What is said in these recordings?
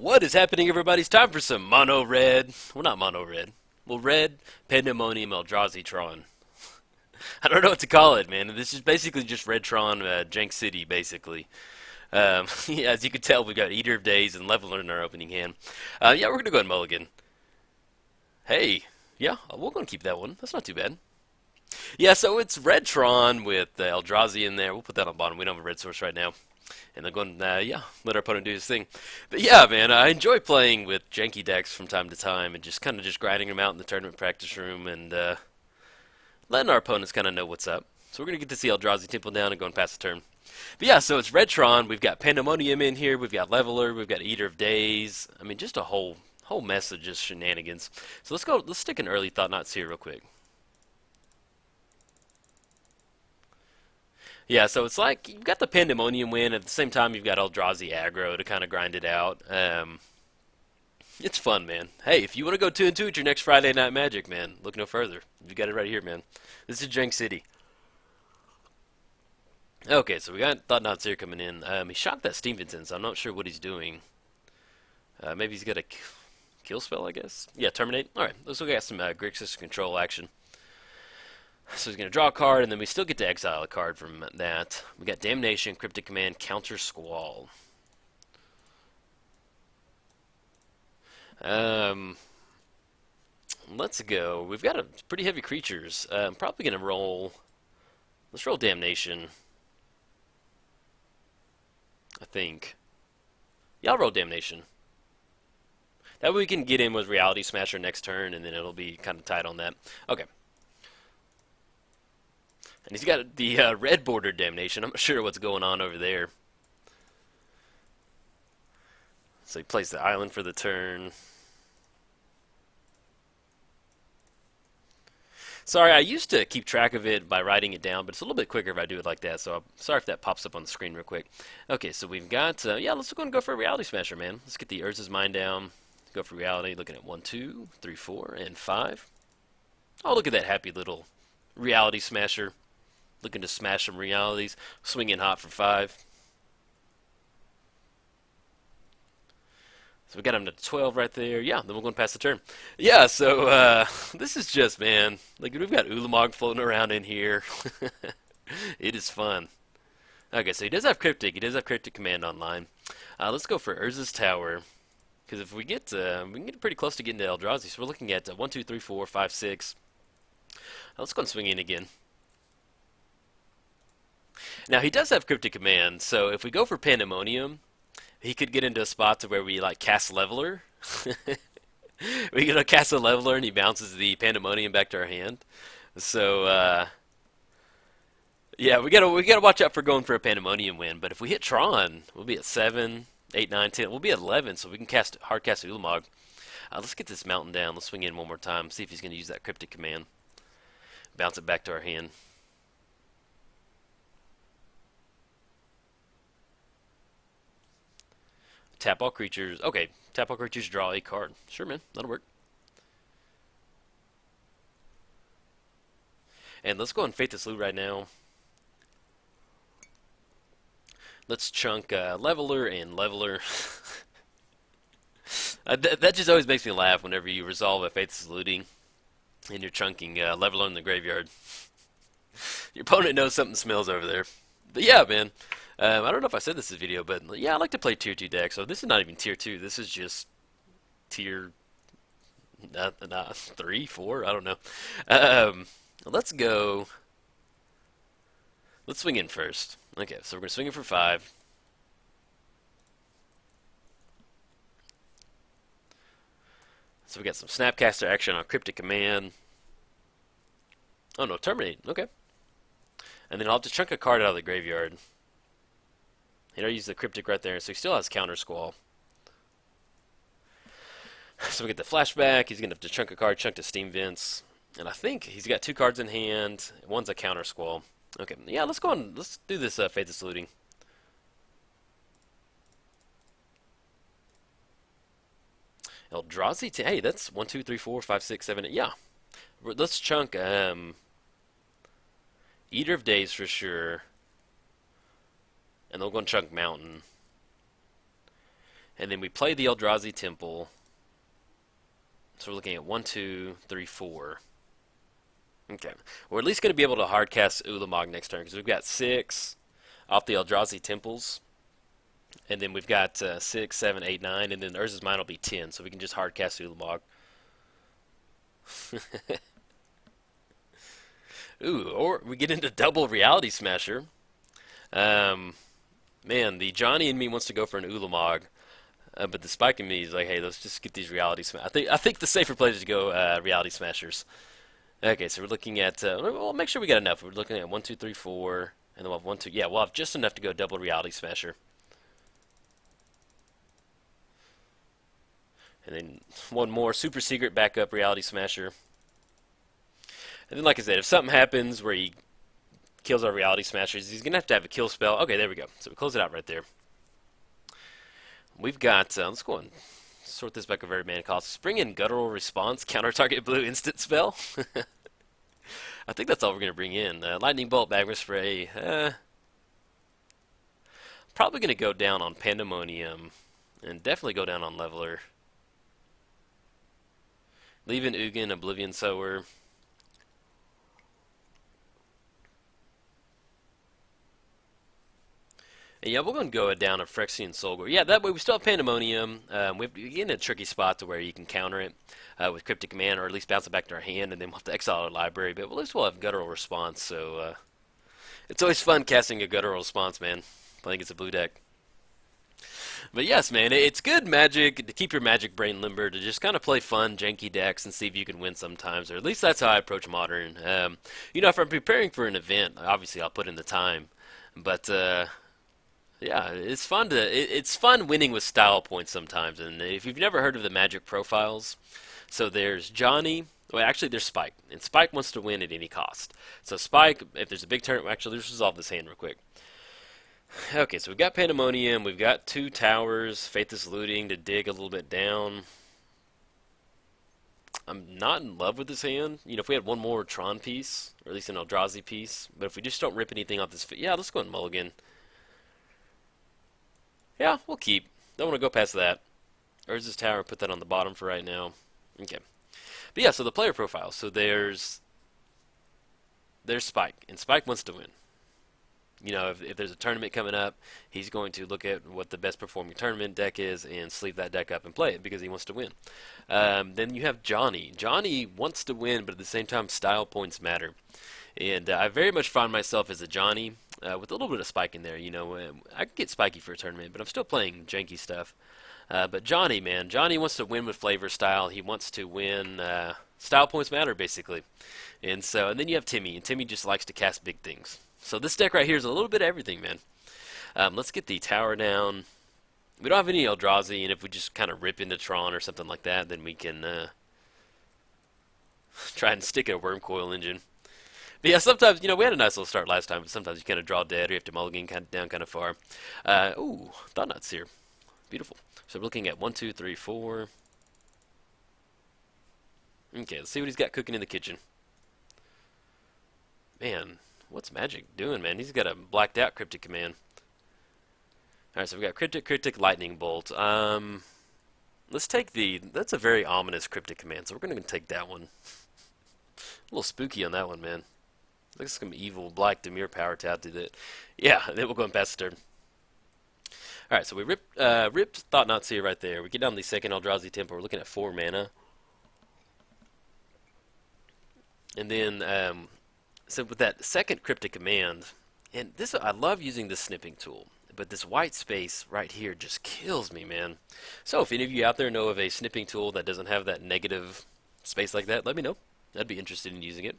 What is happening, everybody? It's time for some mono red. Well, not mono red. Well, red Pandemonium Eldrazi Tron. I don't know what to call it, man. This is basically just Red Tron Jank City, basically. Yeah, as you can tell, we've got Eater of Days and Leveler in our opening hand. Yeah, we're going to go ahead and mulligan. Hey, yeah, we're going to keep that one. That's not too bad. Yeah, so it's Red Tron with Eldrazi in there. We'll put that on bottom. We don't have a red source right now. And then go and, yeah, let our opponent do his thing. But yeah, man, I enjoy playing with janky decks from time to time and just kind of just grinding them out in the tournament practice room and letting our opponents kind of know what's up. So we're going to get to see Eldrazi Temple down and go and pass the turn. But yeah, so it's Red Tron. We've got Pandemonium in here. We've got Leveler. We've got Eater of Days. I mean, just a whole mess of just shenanigans. So let's stick an early Thought Knots here real quick. Yeah, so it's like you've got the Pandemonium win, at the same time you've got Eldrazi aggro to kind of grind it out. It's fun, man. Hey, if you want to go 2-2 at your next Friday Night Magic, man, look no further. You got it right here, man. This is Jank City. Okay, so we got Thought Knots here coming in. He shot that Stevenson, so I'm not sure what he's doing. Maybe he's got a kill spell, I guess. Yeah, Terminate. All right, let's look at some Grixis control action. So he's going to draw a card, and then we still get to exile a card from that. We got Damnation, Cryptic Command, Counter Squall. Let's go. We've got a pretty heavy creatures. I'm probably going to roll. Let's roll Damnation. I think. Yeah, I'll roll Damnation. That way we can get in with Reality Smasher next turn, and then it'll be kind of tight on that. Okay. And he's got the red border Damnation. I'm not sure what's going on over there. So he plays the island for the turn. Sorry, I used to keep track of it by writing it down, but it's a little bit quicker if I do it like that. So I'm sorry if that pops up on the screen real quick. Okay, so we've got, yeah, let's go and go for a Reality Smasher, man. Let's get the Urza's Mind down. Go for Reality, looking at 1, 2, 3, 4, and 5. Oh, look at that happy little Reality Smasher. Looking to smash some realities. Swinging hot for 5. So we got him to 12 right there. Yeah, then we're going to pass the turn. Yeah, so this is just, man, like we've got Ulamog floating around in here. It is fun. Okay, so he does have Cryptic. He does have Cryptic Command online. Let's go for Urza's Tower. Because if we get, we can get pretty close to getting to Eldrazi. So we're looking at 1, 2, 3, 4, 5, 6. Let's go and swing in again. Now, he does have Cryptic Command, so if we go for Pandemonium, he could get into a spot to where we, like, cast Leveler. We can cast a Leveler, and he bounces the Pandemonium back to our hand. So, yeah, we gotta watch out for going for a Pandemonium win, but if we hit Tron, we'll be at 7, 8, 9, 10. We'll be at 11, so we can hard cast Ulamog. Let's get this mountain down. Let's swing in one more time, see if he's going to use that Cryptic Command. Bounce it back to our hand. Tap all creatures. Okay, tap all creatures, draw a card. Sure, man, that'll work. And let's go and Faithless Loot right now. Let's chunk Leveler and Leveler. That just always makes me laugh whenever you resolve a Faithless Looting and you're chunking Leveler in the graveyard. Your opponent knows something smells over there. But yeah, man. I don't know if I said this in this video, but yeah, I like to play tier 2 decks. So this is not even tier 2. This is just tier 3, 4. I don't know. Let's go. Let's swing in first. Okay, so we're going to swing in for 5. So we got some Snapcaster action on Cryptic Command. Oh no, Terminate. Okay. And then I'll have to chunk a card out of the graveyard. He already used the Cryptic right there, so he still has Counter Squall. So we get the flashback. He's going to have to chunk a card, chunk to Steam Vents. And I think he's got 2 cards in hand. One's a Counter Squall. Okay, yeah, let's go on. Let's do this Faithless Looting. Eldrazi, hey, that's 1, 2, 3, 4, 5, 6, 7, 8. Yeah. Let's chunk Eater of Days for sure. And they'll go and chunk Mountain. And then we play the Eldrazi Temple. So we're looking at 1, 2, 3, 4. Okay. We're at least going to be able to hardcast Ulamog next turn because we've got 6 off the Eldrazi Temples. And then we've got 6, 7, 8, 9. And then Urza's Mine will be 10. So we can just hardcast Ulamog. Ooh, or we get into double Reality Smasher. Man, the Johnny in me wants to go for an Ulamog. But the Spike in me is like, hey, let's just get these Reality Smashers. I think the safer play is to go Reality Smashers. Okay, so we're looking at, well, make sure we got enough. We're looking at 1, 2, 3, 4, and then we'll have 1, 2. Yeah, we'll have just enough to go double Reality Smasher. And then one more super secret backup Reality Smasher. And then, like I said, if something happens where he kills our Reality Smashers, he's going to have a kill spell. Okay, there we go. So we close it out right there. We've got, let's go and sort this back a very mana cost. Spring in Guttural Response, counter target blue instant spell. I think that's all we're going to bring in. Lightning Bolt, Magma Spray. Probably going to go down on Pandemonium. And definitely go down on Leveler. Leaving Ugin, Oblivion Sower. And yeah, we're going to go down a Phyrexian Soulgore. Yeah, that way we still have Pandemonium. We get in a tricky spot to where you can counter it with Cryptic Command, or at least bounce it back to our hand, and then we'll have to exile our library. But at least we'll have Guttural Response, so it's always fun casting a Guttural Response, man, playing against a blue deck. But yes, man, it's good Magic to keep your Magic brain limber, to just kind of play fun, janky decks and see if you can win sometimes, or at least that's how I approach Modern. You know, if I'm preparing for an event, obviously I'll put in the time, but yeah, it's fun it's fun winning with style points sometimes. And if you've never heard of the Magic profiles, so there's Johnny. Well, actually, there's Spike, and Spike wants to win at any cost. So Spike, if there's a big tournament, actually, let's resolve this hand real quick. Okay, so we've got Pandemonium, we've got 2 towers, Faithless Looting to dig a little bit down. I'm not in love with this hand. You know, if we had one more Tron piece, or at least an Eldrazi piece, but if we just don't rip anything off this, yeah, let's go and mulligan. Yeah, we'll keep. Don't want to go past that. Urza's Tower, put that on the bottom for right now. Okay. But yeah, so the player profile. So there's Spike, and Spike wants to win. You know, if there's a tournament coming up, he's going to look at what the best performing tournament deck is and sleeve that deck up and play it because he wants to win. Then you have Johnny. Johnny wants to win, but at the same time, style points matter. And I very much find myself as a Johnny with a little bit of Spike in there. You know, I could get spiky for a tournament, but I'm still playing janky stuff. But Johnny, man, Johnny wants to win with flavor style. He wants to win. Style points matter, basically. And then you have Timmy, and Timmy just likes to cast big things. So this deck right here is a little bit of everything, man. Let's get the tower down. We don't have any Eldrazi, and if we just kind of rip into Tron or something like that, then we can try and stick a Wormcoil Engine. But yeah, sometimes, you know, we had a nice little start last time, but sometimes you kind of draw dead, or you have to mulligan down kind of far. Ooh, Thought Knot Seer. Beautiful. So we're looking at 1, 2, 3, 4. Okay, let's see what he's got cooking in the kitchen. Man, what's Magic doing, man? He's got a blacked out Cryptic Command. Alright, so we got Cryptic, Lightning Bolt. Let's take that's a very ominous Cryptic Command, so we're going to take that one. A little spooky on that one, man. Looks like some evil black Dimir power tap did it. Yeah, then we'll go and pass the turn. Alright, so we ripped Thought Knot Seer right there. We get down to the second Eldrazi Temple. We're looking at 4 mana. And then, so with that second Cryptic Command, and this, I love using this snipping tool, but this white space right here just kills me, man. So if any of you out there know of a snipping tool that doesn't have that negative space like that, let me know. I'd be interested in using it.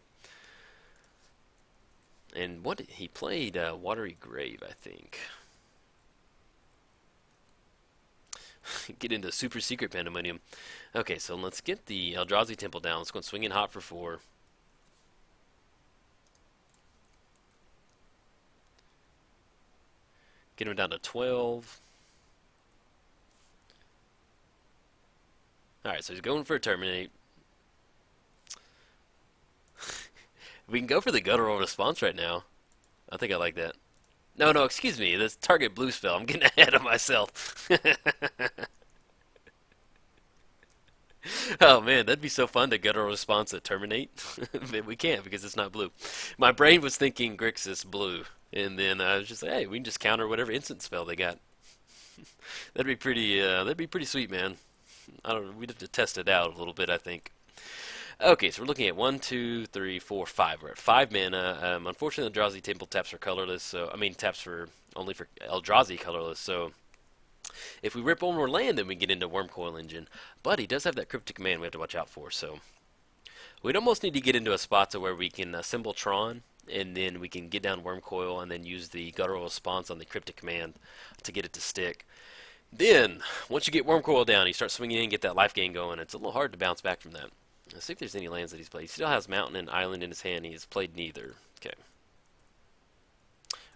And what he played, Watery Grave, I think. Get into super secret Pandemonium. Okay, so let's get the Eldrazi Temple down. Let's go and swing in hot for 4. Get him down to 12. Alright, so he's going for a Terminate. We can go for the Guttural Response right now. I think I like that. No, no, excuse me. This target blue spell. I'm getting ahead of myself. Oh man, that'd be so fun to get a response at terminate. But we can't because it's not blue. My brain was thinking Grixis blue, and then I was just like, hey, we can just counter whatever instant spell they got. That'd be pretty. That'd be pretty sweet, man. I don't know. We'd have to test it out a little bit, I think. Okay, so we're looking at 1, 2, 3, 4, 5. We're at 5 mana. Unfortunately, Eldrazi Temple taps for colorless, so I mean taps for only for Eldrazi colorless. So if we rip one more land, then we get into Wormcoil Engine. But he does have that Cryptic Command we have to watch out for. So we'd almost need to get into a spot to where we can assemble Tron, and then we can get down Wormcoil, and then use the Guttural Response on the Cryptic Command to get it to stick. Then, once you get Wormcoil down, you start swinging in and get that life gain going. It's a little hard to bounce back from that. Let's see if there's any lands that he's played. He still has Mountain and Island in his hand. He has played neither. Okay.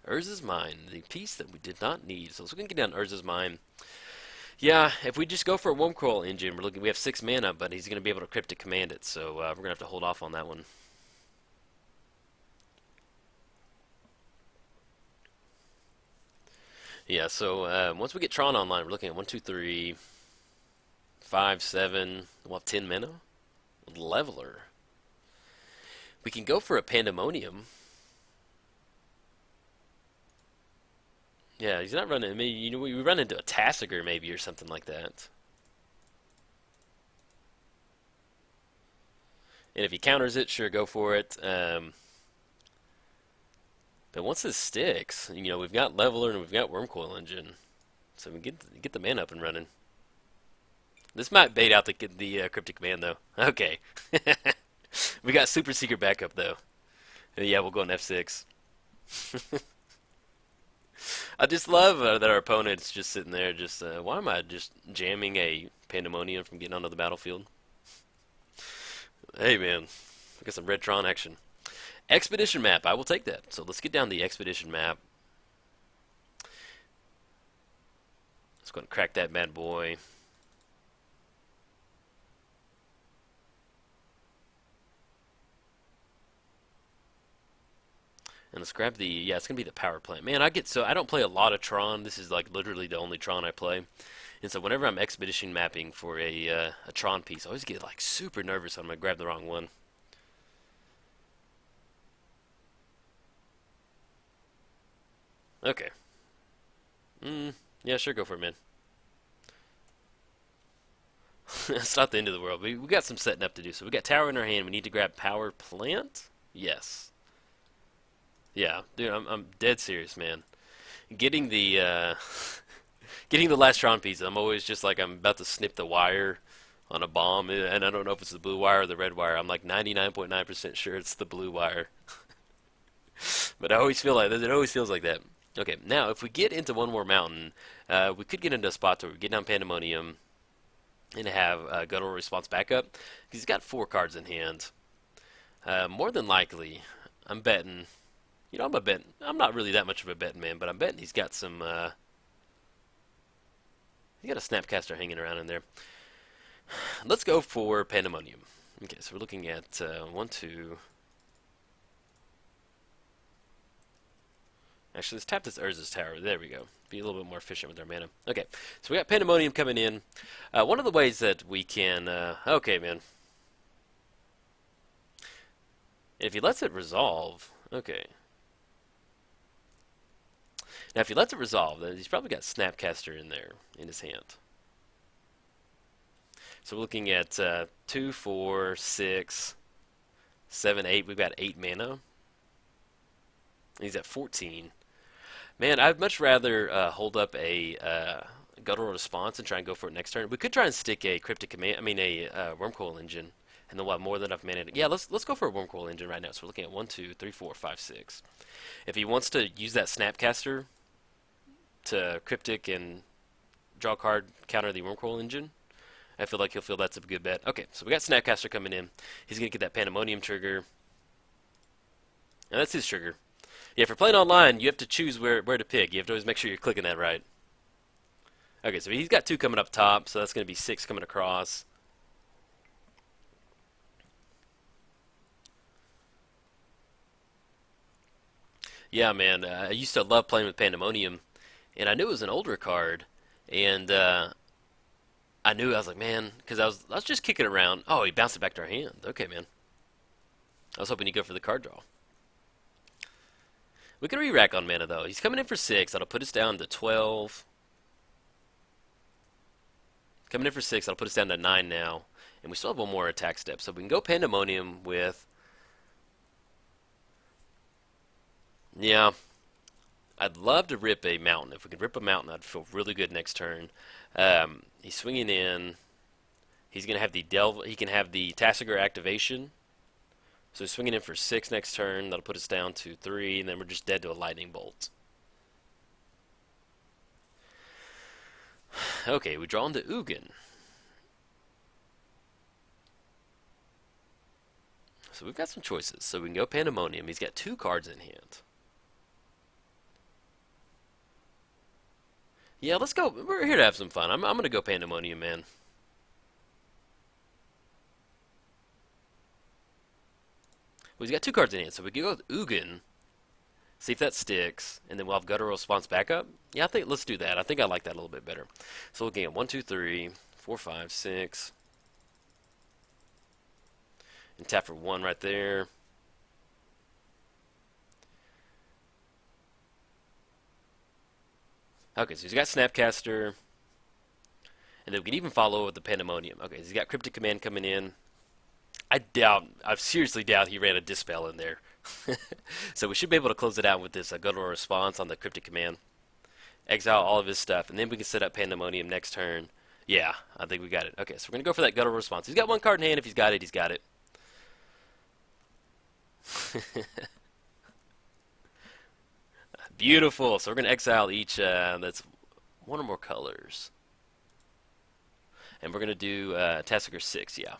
Urza's Mine, the piece that we did not need. So let's go and get down Urza's Mine. Yeah, if we just go for a Wormcoil Engine, we have 6 mana, but he's going to be able to Cryptic Command it. So we're going to have to hold off on that one. Yeah, so once we get Tron online, we're looking at 1, 2, 3, 5, 7. We'll have 10 mana. Leveler. We can go for a Pandemonium. Yeah, he's not running. I mean, you know, we run into a Tassiger maybe or something like that. And if he counters it, sure, go for it. But once this sticks, you know, we've got Leveler and we've got Wormcoil Engine, so we get the mana up and running. This might bait out the Cryptic Command though. Okay, we got Super Secret backup though. Yeah, we'll go on F6. I just love that our opponent's just sitting there. Just why am I just jamming a Pandemonium from getting onto the battlefield? Hey man, we got some Red Tron action. Expedition map, I will take that. So let's get down the expedition map. Let's go and crack that bad boy. And let's grab the, yeah, it's going to be the power plant. Man, I don't play a lot of Tron. This is like literally the only Tron I play. And so whenever I'm expedition mapping for a Tron piece, I always get like super nervous I'm going to grab the wrong one. Okay. Yeah, sure, go for it, man. It's not the end of the world. We got some setting up to do. So we got tower in our hand. We need to grab power plant. Yes. Yeah, dude, I'm dead serious, man. Getting the getting the last Tron piece. I'm always just like I'm about to snip the wire on a bomb, and I don't know if it's the blue wire or the red wire. I'm like 99.9% sure it's the blue wire. But I always feel like it always feels like that. Okay, now if we get into one more mountain, we could get into a spot where we get down Pandemonium and have Guttural Response backup. Because he's got 4 cards in hand. More than likely, I'm betting. You know, I'm not really that much of a betting man, but I'm betting he's got some. He got a Snapcaster hanging around in there. Let's go for Pandemonium. Okay, so we're looking at 1, 2. Actually, let's tap this Urza's Tower. There we go. Be a little bit more efficient with our mana. Okay, so we got Pandemonium coming in. One of the ways that we can... okay, man. If he lets it resolve... Okay. Now, if he lets it resolve, then he's probably got Snapcaster in there, in his hand. So we're looking at 2, 4, 6, 7, 8. We've got 8 mana. He's at 14. Man, I'd much rather hold up a Guttural Response and try and go for it next turn. We could try and stick a Cryptic Command, I mean a Wormcoil Engine, and then we'll have more than enough mana. Yeah, let's go for a Wormcoil Engine right now. So we're looking at 1, 2, 3, 4, 5, 6. If he wants to use that Snapcaster to Cryptic and draw a card, counter the Wormcoil Engine, I feel like he'll feel that's a good bet. Okay, so we got Snapcaster coming in. He's going to get that Pandemonium trigger. And that's his trigger. Yeah, if you're playing online, you have to choose where to pick. You have to always make sure you're clicking that right. Okay, so he's got 2 coming up top, so that's going to be 6 coming across. Yeah, man. I used to love playing with Pandemonium, and I knew it was an older card, and I was like, man, because I was just kicking it around. Oh, he bounced it back to our hand. Okay, man. I was hoping he'd go for the card draw. We can re-rack on mana though. He's coming in for 6. That'll put us down to 12. Coming in for 6. That'll put us down to 9 now, and we still have one more attack step. So we can go Pandemonium with. Yeah, I'd love to rip a mountain. If we could rip a mountain, I'd feel really good next turn. He's swinging in. He's gonna have the delve. He can have the Tasigur activation. So he's swinging in for 6 next turn. That'll put us down to 3, and then we're just dead to a lightning bolt. Okay, we draw into Ugin. So we've got some choices. So we can go Pandemonium. He's got 2 cards in hand. Yeah, let's go. We're here to have some fun. I'm going to go Pandemonium, man. Well, he's got 2 cards in hand, so we can go with Ugin, see if that sticks, and then we'll have Guttural Response backup. Yeah, I think let's do that. I think I like that a little bit better. So looking at 1, 2, 3, 4, 5, 6, and tap for 1 right there. Okay, so he's got Snapcaster, and then we can even follow with the Pandemonium. Okay, so he's got Cryptic Command coming in. I seriously doubt he ran a Dispel in there. So we should be able to close it out with this Guttural Response on the Cryptic Command. Exile all of his stuff, and then we can set up Pandemonium next turn. Yeah, I think we got it. Okay, so we're going to go for that Guttural Response. He's got 1 card in hand. If he's got it, he's got it. Beautiful. So we're going to exile each that's 1 or more colors. And we're going to do Tasigur 6, yeah.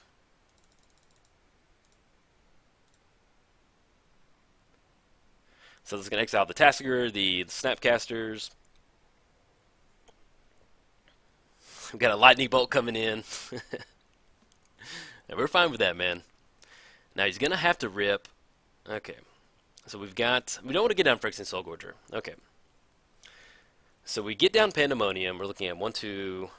So this is going to exile the Tasigur, the Snapcasters. We've got a Lightning Bolt coming in. And we're fine with that, man. Now he's going to have to rip. Okay. So we don't want to get down Phyrexian Soulgorger. Okay. So we get down Pandemonium. We're looking at 1, 2.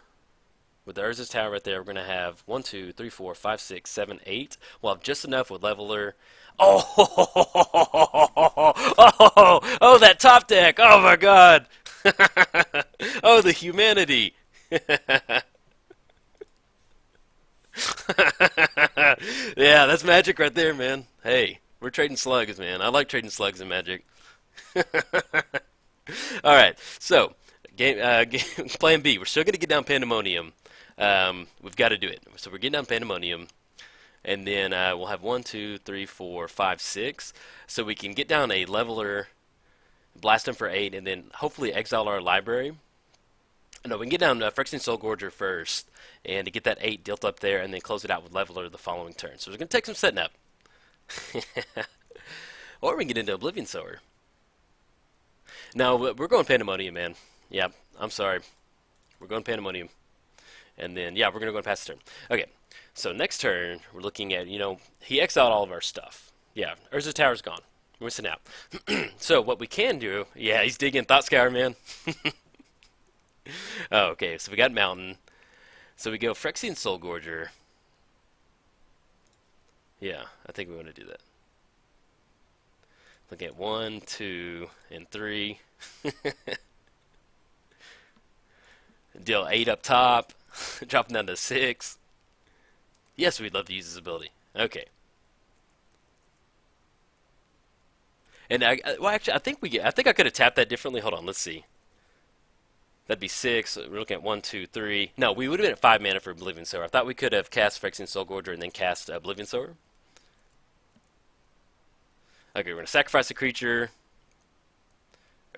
With the Urza's Tower right there, we're going to have 1, 2, 3, 4, 5, 6, 7, 8. We'll have just enough with Leveler. Oh, oh, that top deck. Oh, my God. Oh, the humanity. Yeah, that's Magic right there, man. Hey, we're trading slugs, man. I like trading slugs in Magic. All right, so plan B. We're still going to get down Pandemonium. We've got to do it. So we're getting down Pandemonium, and then we'll have 1, 2, 3, 4, 5, 6. So we can get down a Leveler, blast him for 8, and then hopefully exile our library. No, we can get down Phyrexian Soulgorger first, and to get that 8 dealt up there, and then close it out with Leveler the following turn. So we're going to take some setting up. Or we can get into Oblivion Sower. No, we're going Pandemonium, man. Yeah, I'm sorry. We're going Pandemonium. And then, yeah, we're going to go past the turn. Okay, so next turn, we're looking at, he exiled all of our stuff. Yeah, Urza's Tower's gone. We're missing out. So what we can do, yeah, he's digging Thought Scour, man. Oh, okay, so we got Mountain. So we go Phyrexian Soulgorger. Yeah, I think we want to do that. Look at 1, 2, and 3. Deal 8 up top. Drop him down to 6. Yes, we'd love to use his ability. Okay. And actually, I think I could have tapped that differently. Hold on, let's see. That'd be 6. We're looking at 1, 2, 3. No, we would have been at 5 mana for Oblivion Sower. I thought we could have cast Phyrexian Soulgorger and then cast Oblivion Sower. Okay, we're going to sacrifice a creature.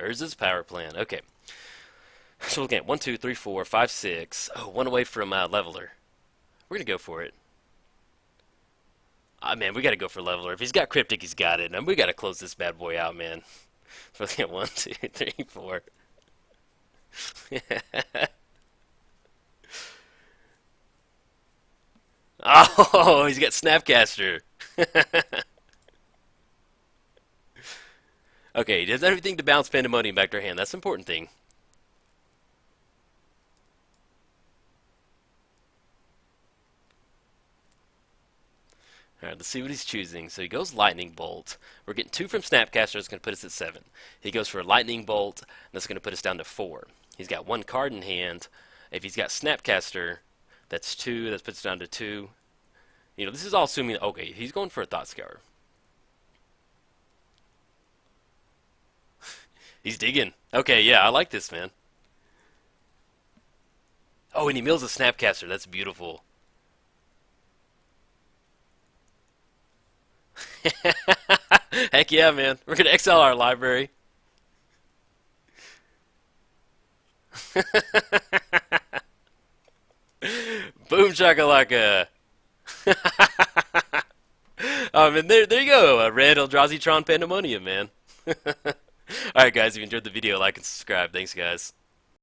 Urza's Power Plan. Okay. So we're looking at 1, 2, 3, 4, 5, 6. Oh, 1 away from Leveler. We're going to go for it. Man, we got to go for Leveler. If he's got Cryptic, he's got it. And we got to close this bad boy out, man. So we're looking at 1, 2, 3, 4. Oh, he's got Snapcaster. Okay, he does everything to bounce Pandemonium back to her hand. That's the important thing. Alright, let's see what he's choosing. So he goes Lightning Bolt. We're getting 2 from Snapcaster, that's going to put us at 7. He goes for a Lightning Bolt, and that's going to put us down to 4. He's got 1 card in hand. If he's got Snapcaster, that's 2, that puts us down to 2. You know, this is all assuming, okay, he's going for a Thought Scour. He's digging. Okay, yeah, I like this, man. Oh, and he mills a Snapcaster. That's beautiful. Heck yeah, man. We're going to exile our library. Boom shakalaka. And there you go. A red Eldrazi Tron Pandemonium, man. Alright, guys, if you enjoyed the video, like and subscribe. Thanks, guys.